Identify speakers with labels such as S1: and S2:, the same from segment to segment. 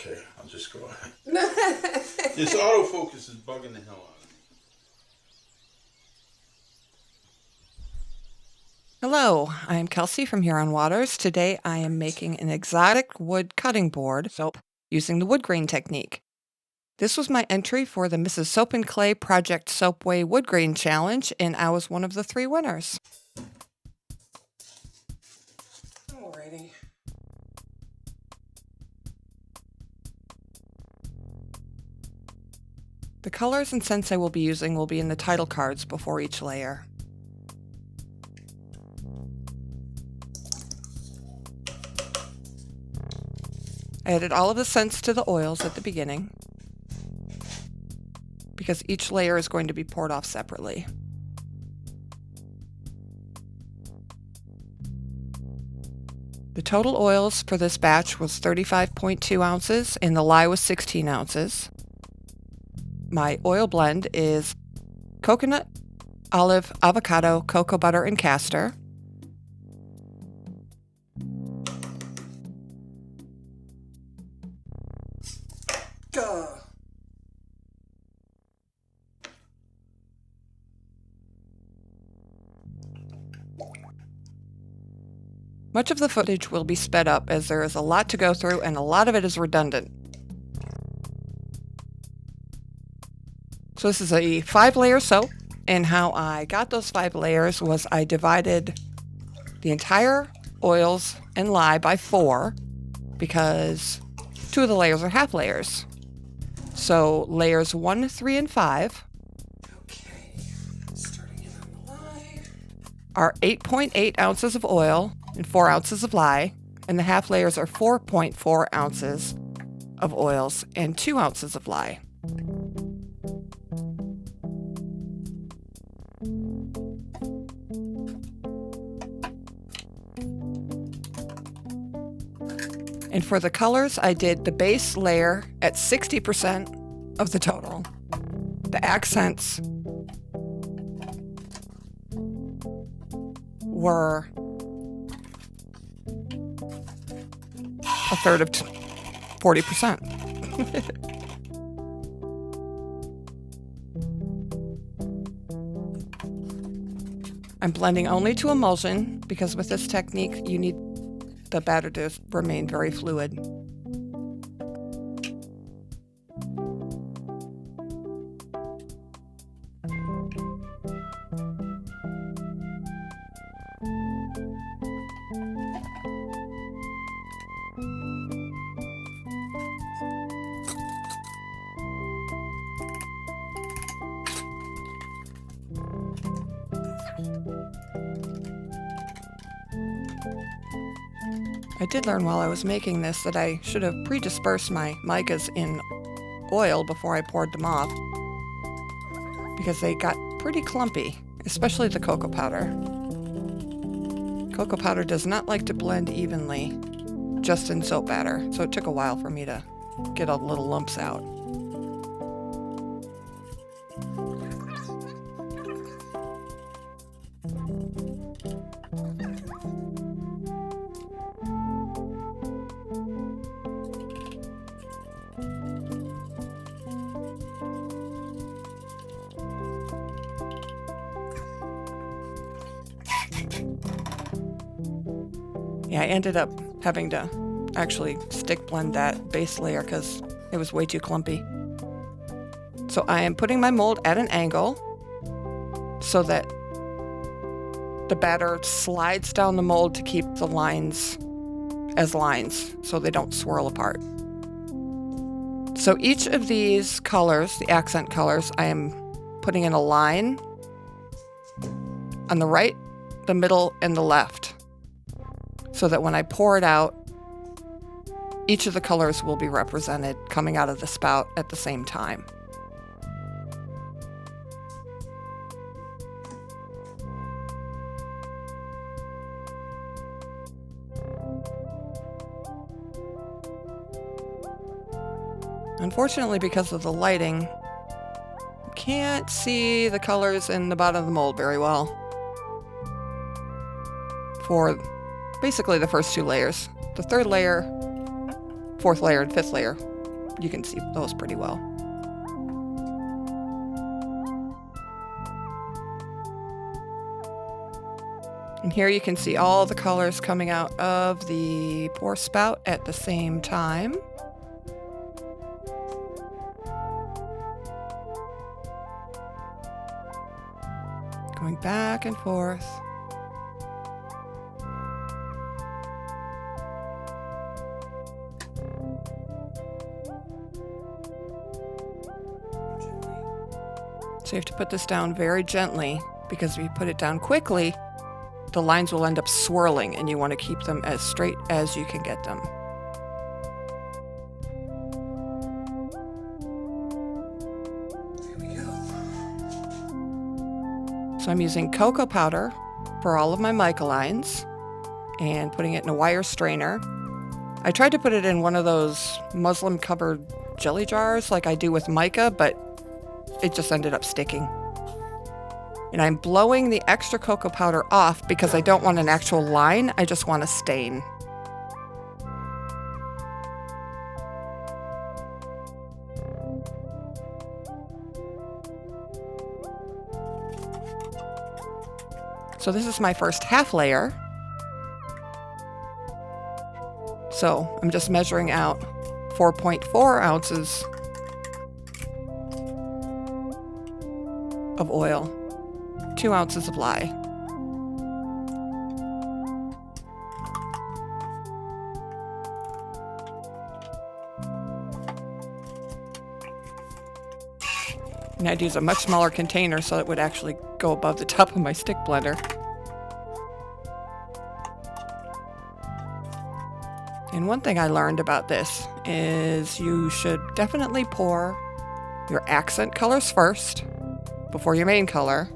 S1: Okay, I'll just go ahead. This autofocus is bugging the hell out of me.
S2: Hello, I'm Kelsey from Here on Waters. Today I am making an exotic wood cutting board soap using the wood grain technique. This was my entry for the Mrs. Soap and Clay Project Soapway Wood Grain Challenge, and I was one of the 3 winners. Alrighty. The colors and scents I will be using will be in the title cards before each layer. I added all of the scents to the oils at the beginning because each layer is going to be poured off separately. The total oils for this batch was 35.2 ounces and the lye was 16 ounces. My oil blend is coconut, olive, avocado, cocoa butter, and castor. Much of the footage will be sped up as there is a lot to go through and a lot of it is redundant. So this is a 5-layer soap, and how I got those 5 layers was I divided the entire oils and lye by 4 because 2 of the layers are half layers. So layers 1, 3, and 5 starting in on the lye, are 8.8 ounces of oil and 4 ounces of lye, and the half layers are 4.4 ounces of oils and 2 ounces of lye. And for the colors, I did the base layer at 60% of the total. The accents were a third of 40%. I'm blending only to emulsion because with this technique you need the batter to remain very fluid. I did learn while I was making this that I should have pre-dispersed my micas in oil before I poured them off because they got pretty clumpy, especially the cocoa powder. Cocoa powder does not like to blend evenly just in soap batter, so it took a while for me to get all the little lumps out. Yeah, I ended up having to actually stick blend that base layer because it was way too clumpy. So I am putting my mold at an angle so that the batter slides down the mold to keep the lines as lines so they don't swirl apart. So each of these colors, the accent colors, I am putting in a line on the right, the middle, and the left, so that when I pour it out, each of the colors will be represented coming out of the spout at the same time. Unfortunately, because of the lighting, you can't see the colors in the bottom of the mold very well for basically the first 2 layers. The 3rd layer, 4th layer, and 5th layer you can see those pretty well. And here you can see all the colors coming out of the pour spout at the same time. Going back and forth. So you have to put this down very gently, because if you put it down quickly, the lines will end up swirling, and you want to keep them as straight as you can get them.
S1: There we go.
S2: So I'm using cocoa powder for all of my mica lines and putting it in a wire strainer. I tried to put it in one of those muslin covered jelly jars like I do with mica, but it just ended up sticking. And I'm blowing the extra cocoa powder off because I don't want an actual line, I just want a stain. So this is my first half layer. So I'm just measuring out 4.4 ounces of oil, 2 ounces of lye. And I'd use a much smaller container so it would actually go above the top of my stick blender. And one thing I learned about this is you should definitely pour your accent colors first before your main color,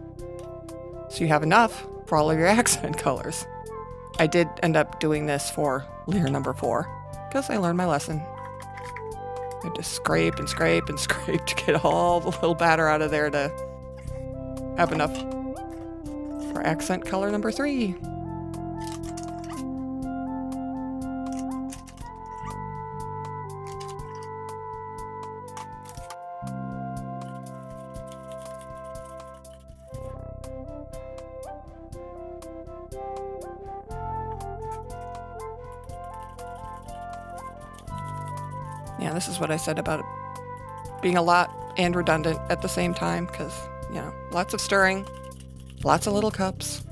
S2: so you have enough for all of your accent colors. I did end up doing this for layer number 4 because I learned my lesson. I had to scrape and scrape and scrape to get all the little batter out of there to have enough for accent color number 3. Yeah, this is what I said about it being a lot and redundant at the same time, because, you know, lots of stirring, lots of little cups.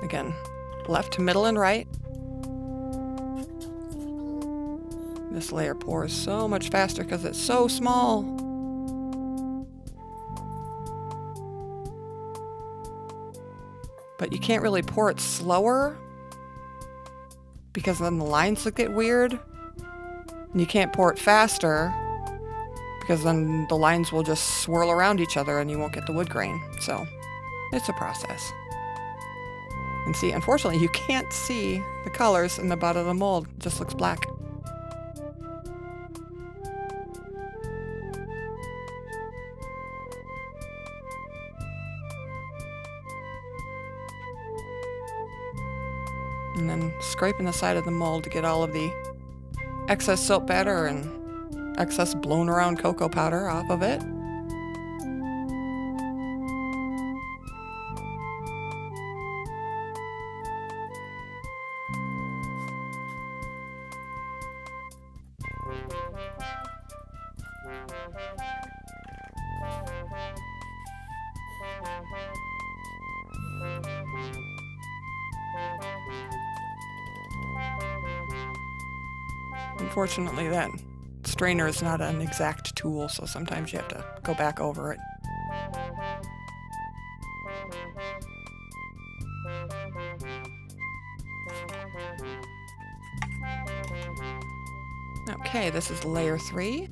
S2: Again, left, middle, and right. This layer pours so much faster because it's so small. But you can't really pour it slower because then the lines look get weird. And you can't pour it faster because then the lines will just swirl around each other and you won't get the wood grain. So it's a process. And see, unfortunately, you can't see the colors in the bottom of the mold. It just looks black. And then scraping the side of the mold to get all of the excess soap batter and excess blown around cocoa powder off of it. Unfortunately, that strainer is not an exact tool, so sometimes you have to go back over it. Okay, this is layer 3.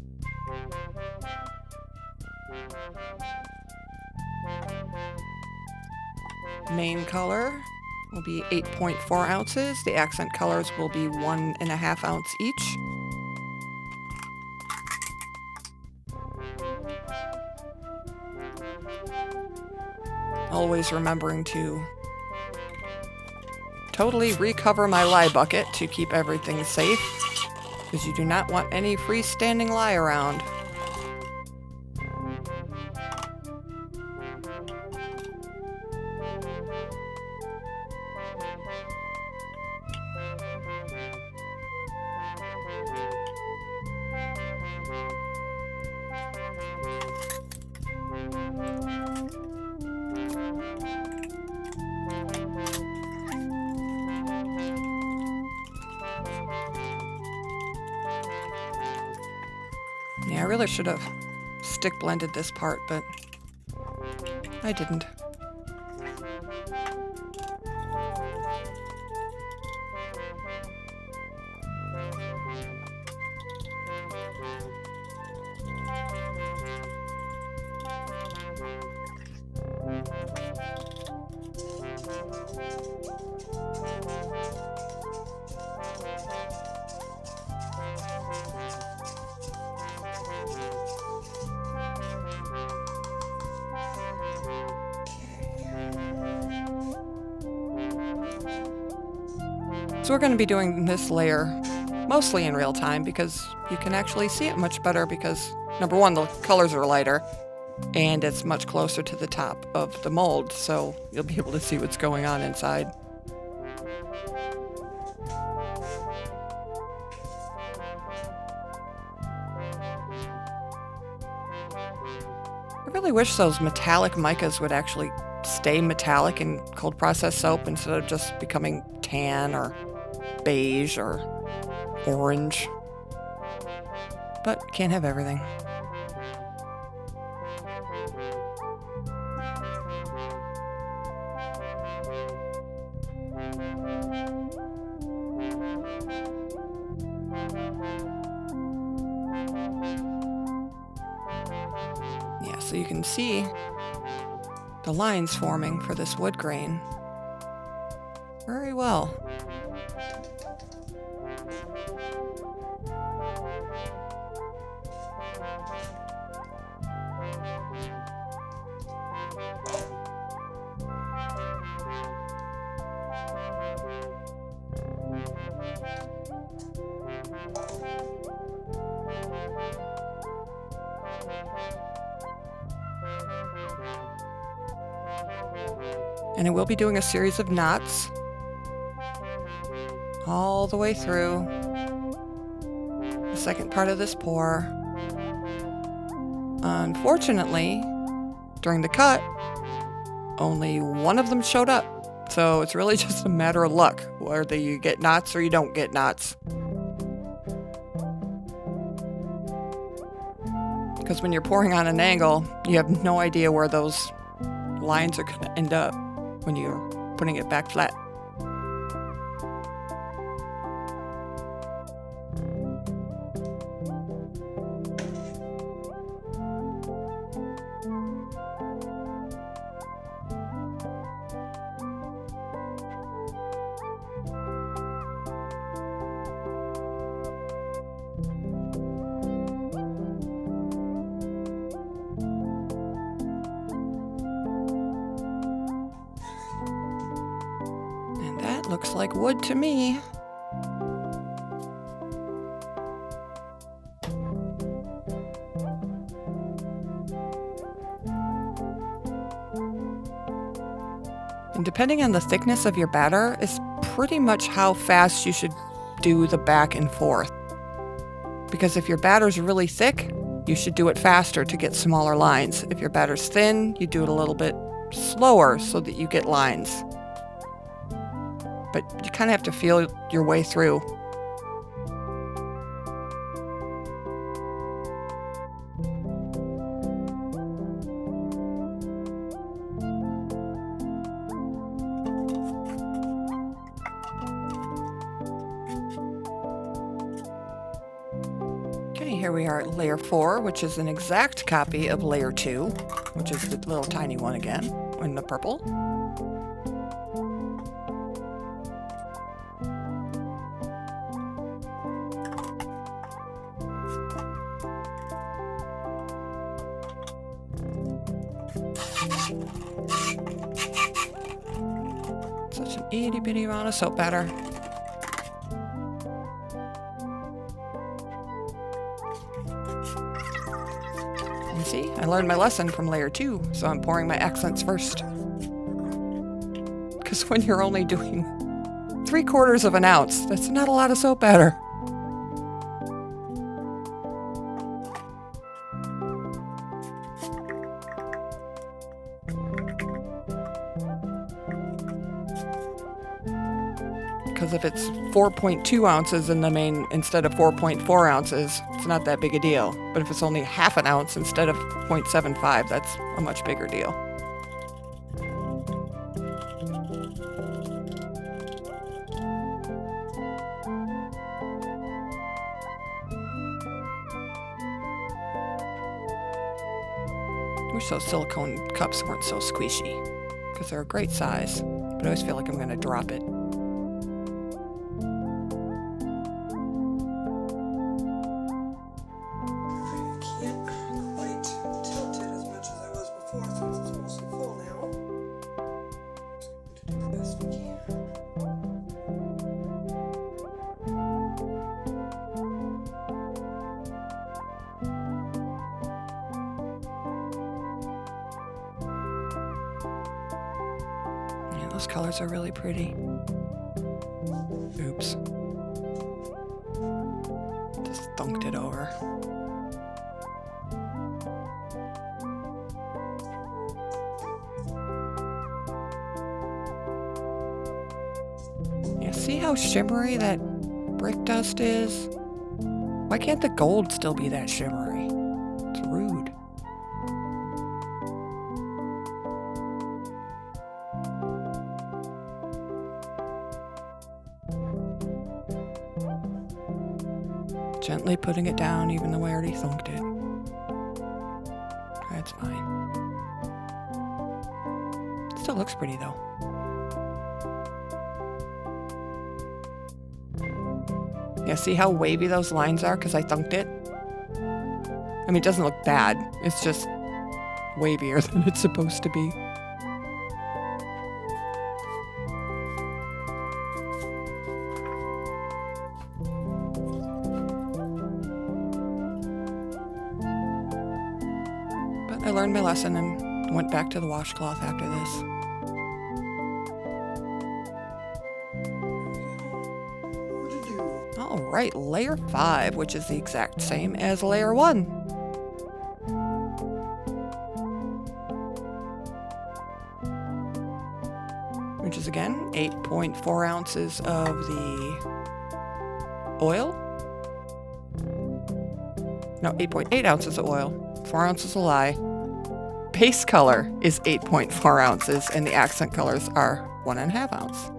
S2: Main color will be 8.4 ounces. The accent colors will be 1.5 ounce each. Always remembering to totally recover my lye bucket to keep everything safe, because you do not want any freestanding lye around. Yeah, I really should have stick blended this part, but I didn't. So we're going to be doing this layer mostly in real time because you can actually see it much better because, number one, the colors are lighter and it's much closer to the top of the mold, so you'll be able to see what's going on inside. I really wish those metallic micas would actually stay metallic in cold process soap instead of just becoming tan or beige or orange. But can't have everything. Yeah, so you can see the lines forming for this wood grain very well. And I will be doing a series of knots all the way through the second part of this pour. Unfortunately, during the cut, only one of them showed up. So it's really just a matter of luck, whether you get knots or you don't get knots. Because when you're pouring on an angle, you have no idea where those lines are going to end up when you're putting it back flat. Looks like wood to me. And depending on the thickness of your batter is pretty much how fast you should do the back and forth. Because if your batter's really thick, you should do it faster to get smaller lines. If your batter's thin, you do it a little bit slower so that you get lines. But you kind of have to feel your way through. Okay, here we are at layer 4, which is an exact copy of layer 2, which is the little tiny one again, in the purple. Such an itty bitty amount of soap batter. And see, I learned my lesson from layer 2, so I'm pouring my accents first. Because when you're only doing 3/4 of an ounce, that's not a lot of soap batter. Because if it's 4.2 ounces in the main instead of 4.4 ounces, it's not that big a deal. But if it's only half an ounce instead of 0.75, that's a much bigger deal. I wish those silicone cups weren't so squishy, because they're a great size, but I always feel like I'm going to drop it. Those colors are really pretty. Oops. Just thunked it over. Yeah, see how shimmery that brick dust is? Why can't the gold still be that shimmery? It's rude. Gently putting it down even though I already thunked it. That's fine. Still looks pretty though. Yeah, see how wavy those lines are because I thunked it? I mean, it doesn't look bad. It's just wavier than it's supposed to be. I learned my lesson and went back to the washcloth after this. Alright, layer 5, which is the exact same as layer 1. Which is again 8.4 ounces of the oil. No, 8.8 ounces of oil, 4 ounces of lye. Base color is 8.4 ounces, and the accent colors are 1.5 ounce.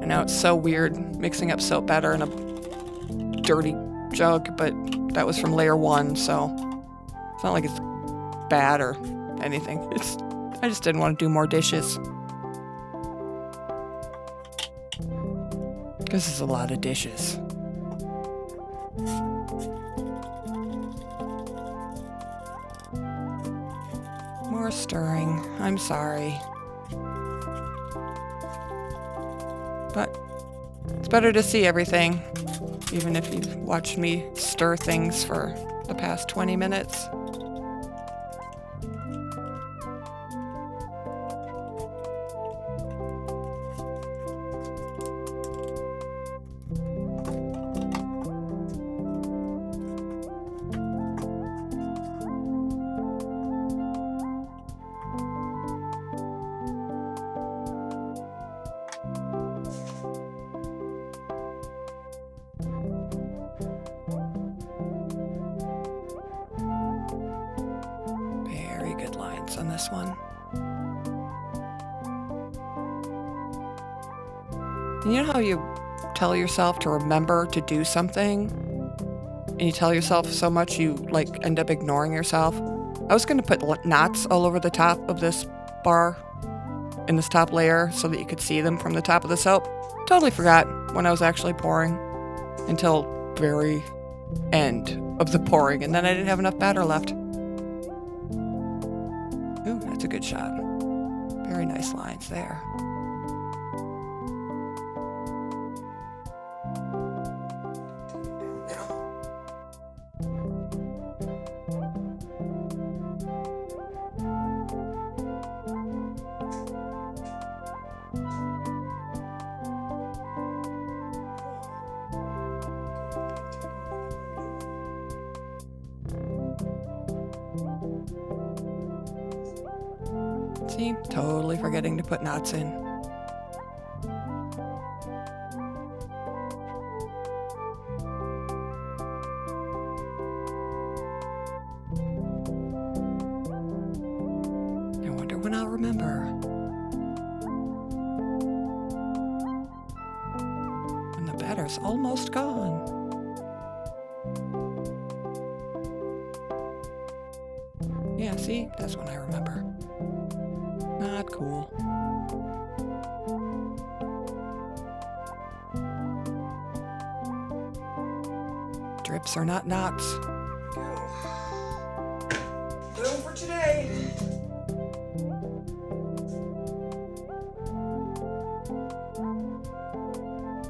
S2: I know it's so weird mixing up soap batter in a dirty jug, but that was from layer 1, so it's not like it's bad or anything. I just didn't want to do more dishes. This is a lot of dishes. More stirring. I'm sorry. But it's better to see everything, even if you've watched me stir things for the past 20 minutes. On this one. And you know how you tell yourself to remember to do something and you tell yourself so much you like end up ignoring yourself? I was going to put knots all over the top of this bar in this top layer so that you could see them from the top of the soap. Totally forgot when I was actually pouring until very end of the pouring, and then I didn't have enough batter left. Ooh, that's a good shot. Very nice lines there. See, totally forgetting to put knots in. I wonder when I'll remember. When the batter's almost gone. Yeah, see, that's when I remember. Not cool. Drips are not knots.
S3: Boom for today.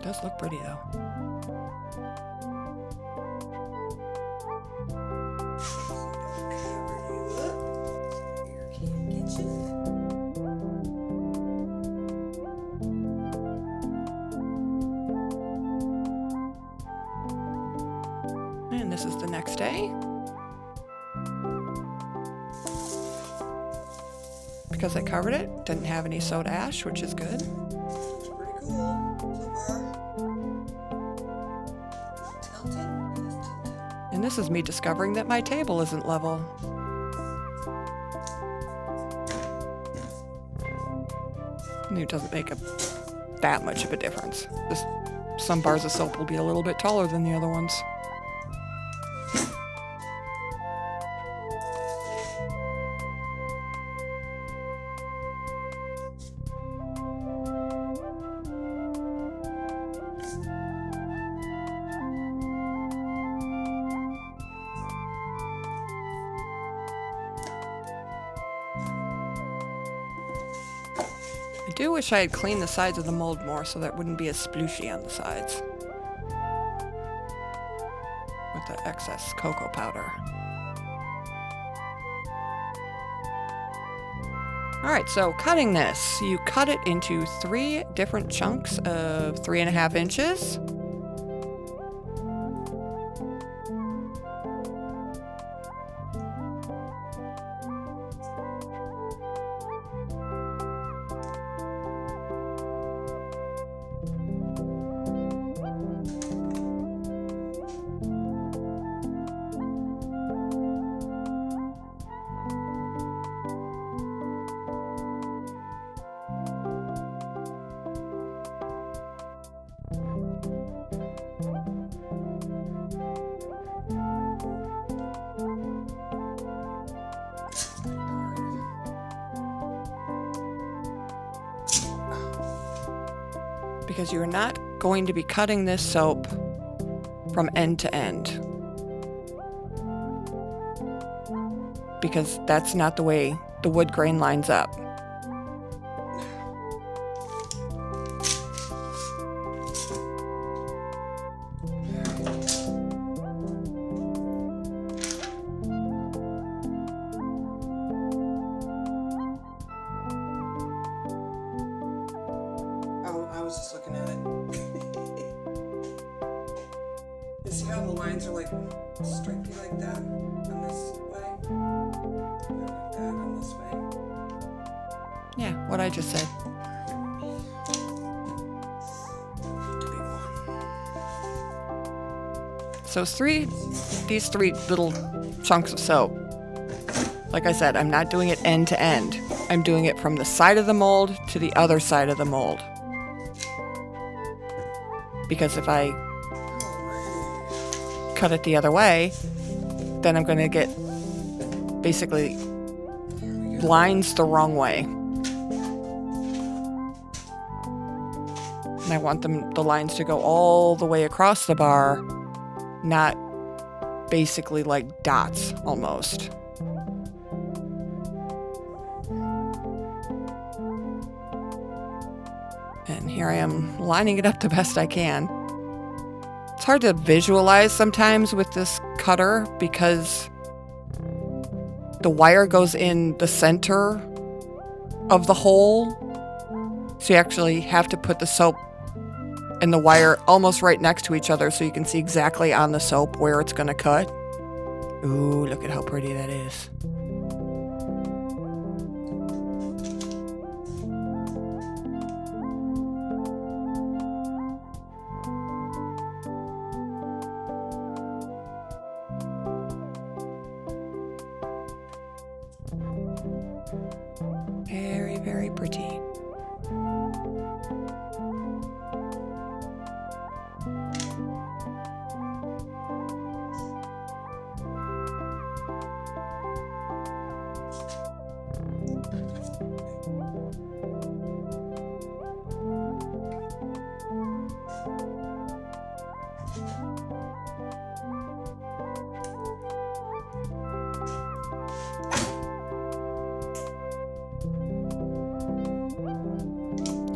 S2: Does look pretty though. And this is the next day. Because I covered it, didn't have any soda ash, which is good.
S3: It's pretty cool so far. Tilted.
S2: And this is me discovering that my table isn't level. And it doesn't make that much of a difference. Some bars of soap will be a little bit taller than the other ones. I do wish I had cleaned the sides of the mold more so that wouldn't be as splooshy on the sides with the excess cocoa powder. Alright, so cutting this. You cut it into 3 different chunks of 3.5 inches. Because you're not going to be cutting this soap from end to end. Because that's not the way the wood grain lines up.
S3: I was just looking at it. You see how the lines are like stripy like that on this way? And like that on this way?
S2: Yeah, what I just said. So these three little chunks of soap. Like I said, I'm not doing it end to end. I'm doing it from the side of the mold to the other side of the mold. Because if I cut it the other way, then I'm going to get basically lines the wrong way. And I want the lines to go all the way across the bar, not basically like dots almost. And here I am lining it up the best I can. It's hard to visualize sometimes with this cutter because the wire goes in the center of the hole. So you actually have to put the soap and the wire almost right next to each other so you can see exactly on the soap where it's going to cut. Ooh, look at how pretty that is. Very, very pretty.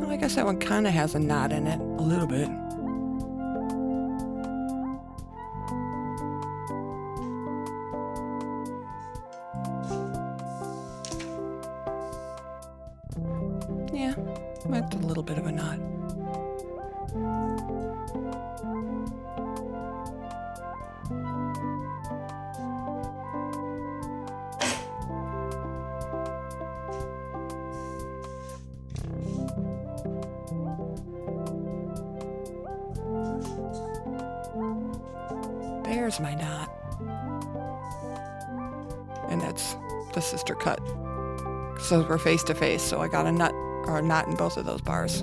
S2: I guess that one kind of has a knot in it, a little bit. Yeah, that's a little bit of a knot. There's my knot. And that's the sister cut. So we're face to face, so I got a nut or a knot in both of those bars.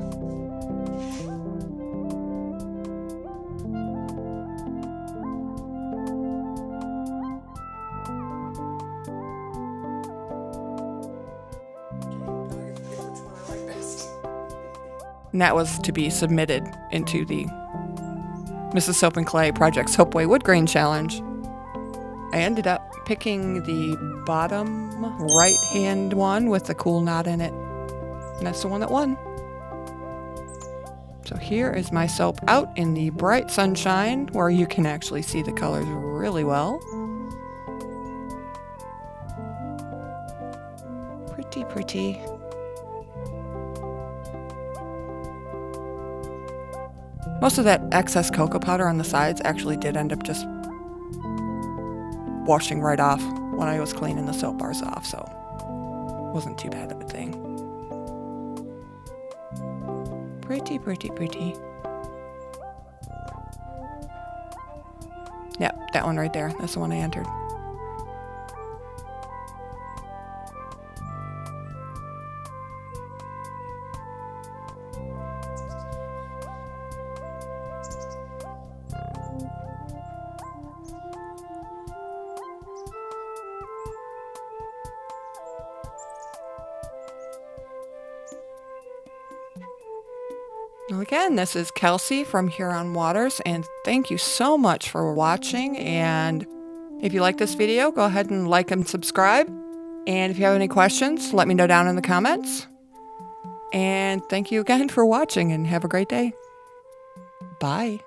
S2: And that was to be submitted into the Mrs. Soap and Clay Project Soapway Wood Grain Challenge. I ended up picking the bottom right hand one with the cool knot in it. And that's the one that won. So here is my soap out in the bright sunshine where you can actually see the colors really well. Pretty, pretty. Most of that excess cocoa powder on the sides actually did end up just washing right off when I was cleaning the soap bars off, so it wasn't too bad of a thing. Pretty, pretty, pretty. Yep, that one right there. That's the one I entered. Well, again, this is Kelsey from Huron Waters, and thank you so much for watching. And if you like this video, go ahead and like and subscribe. And if you have any questions, let me know down in the comments. And thank you again for watching, and have a great day. Bye.